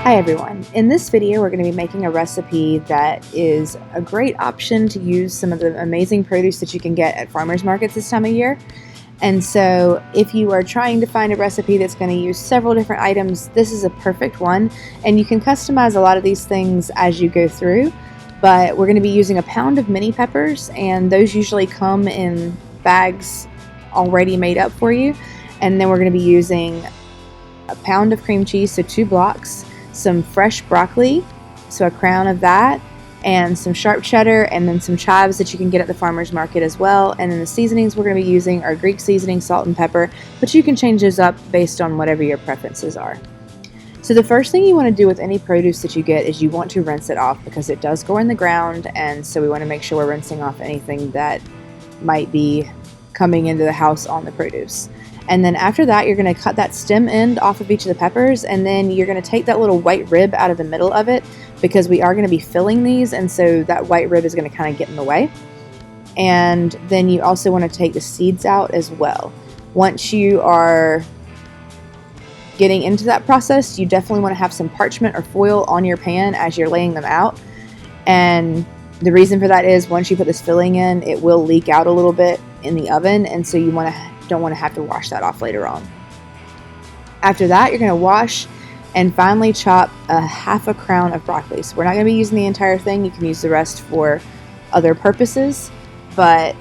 Hi everyone. In this video we're going to be making a recipe that is a great option to use some of the amazing produce that you can get at farmers markets this time of year. And so if you are trying to find a recipe that's going to use several different items, this is a perfect one. And you can customize a lot of these things as you go through, but we're going to be using a pound of mini peppers, and those usually come in bags already made up for you. And then we're going to be using a pound of cream cheese, so 2 blocks, some fresh broccoli, so a crown of that, and some sharp cheddar, and then some chives that you can get at the farmer's market as well. And then the seasonings we're going to be using are Greek seasoning, salt, and pepper, but you can change those up based on whatever your preferences are. So the first thing you want to do with any produce that you get is you want to rinse it off, because it does go in the ground, and so we want to make sure we're rinsing off anything that might be coming into the house on the produce. And then after that, you're going to cut that stem end off of each of the peppers, and then you're going to take that little white rib out of the middle of it, because we are going to be filling these, and so that white rib is going to kind of get in the way. And then you also want to take the seeds out as well. Once you are getting into that process, you definitely want to have some parchment or foil on your pan as you're laying them out. And the reason for that is once you put this filling in, it will leak out a little bit in the oven, and so you don't want to have to wash that off later on. After that, you're going to wash and finely chop a half a crown of broccoli. So we're not going to be using the entire thing. You can use the rest for other purposes, but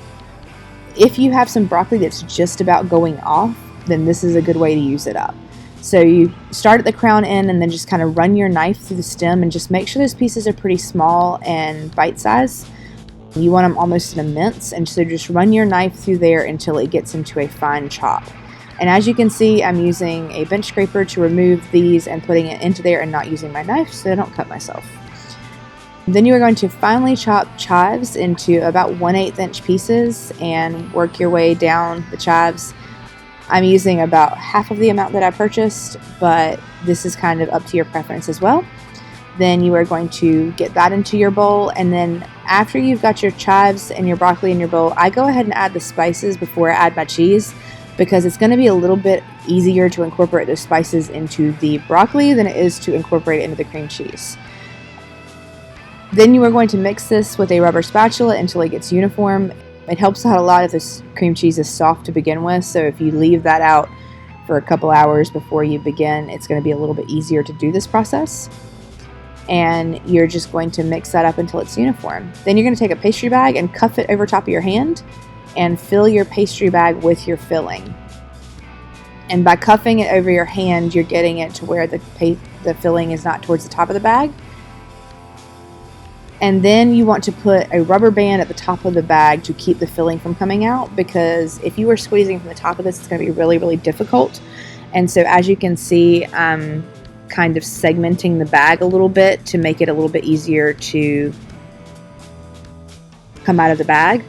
if you have some broccoli that's just about going off, then this is a good way to use it up. So you start at the crown end and then just kind of run your knife through the stem, and just make sure those pieces are pretty small and bite-sized. You want them almost in a mince, and so just run your knife through there until it gets into a fine chop. And as you can see, I'm using a bench scraper to remove these and putting it into there, and not using my knife so I don't cut myself. Then you are going to finely chop chives into about 1/8 inch pieces and work your way down the chives. I'm using about half of the amount that I purchased, but this is kind of up to your preference as well. Then you are going to get that into your bowl, and then after you've got your chives and your broccoli in your bowl, I go ahead and add the spices before I add my cheese, because it's going to be a little bit easier to incorporate those spices into the broccoli than it is to incorporate it into the cream cheese. Then you are going to mix this with a rubber spatula until it gets uniform. It helps out a lot if this cream cheese is soft to begin with, so if you leave that out for a couple hours before you begin, it's going to be a little bit easier to do this process. And you're just going to mix that up until it's uniform. Then you're going to take a pastry bag and cuff it over top of your hand and fill your pastry bag with your filling. And by cuffing it over your hand, you're getting it to where the filling is not towards the top of the bag. And then you want to put a rubber band at the top of the bag to keep the filling from coming out, because if you are squeezing from the top of this, it's going to be really, really difficult. And so as you can see, I'm kind of segmenting the bag a little bit to make it a little bit easier to come out of the bag.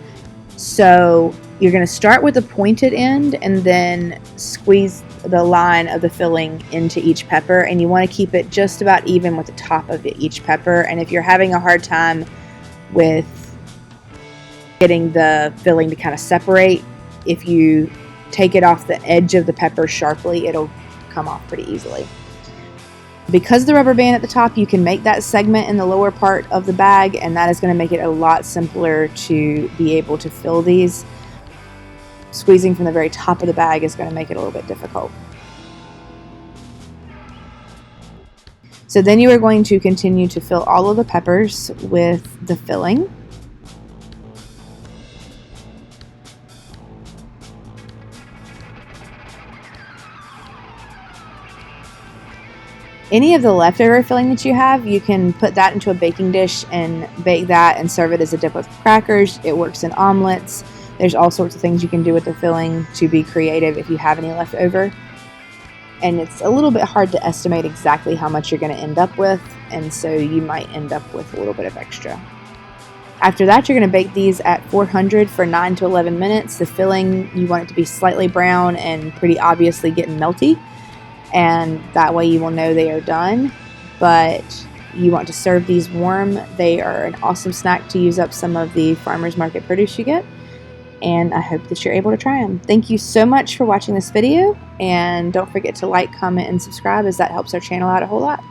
So you're going to start with the pointed end and then squeeze the line of the filling into each pepper, and you want to keep it just about even with the top of each pepper. And if you're having a hard time with getting the filling to kind of separate, if you take it off the edge of the pepper sharply, it'll come off pretty easily. Because the rubber band at the top, you can make that segment in the lower part of the bag, and that is going to make it a lot simpler to be able to fill these. Squeezing from the very top of the bag is going to make it a little bit difficult. So then you are going to continue to fill all of the peppers with the filling. Any of the leftover filling that you have, you can put that into a baking dish and bake that and serve it as a dip with crackers. It works in omelets. There's all sorts of things you can do with the filling to be creative if you have any left over. And it's a little bit hard to estimate exactly how much you're going to end up with, and so you might end up with a little bit of extra. After that, you're going to bake these at 400 for 9 to 11 minutes. The filling, you want it to be slightly brown and pretty obviously getting melty, and that way you will know they are done. But you want to serve these warm. They are an awesome snack to use up some of the farmers market produce you get. and I hope that you're able to try them. Thank you so much for watching this video, and don't forget to like, comment, and subscribe, as that helps our channel out a whole lot.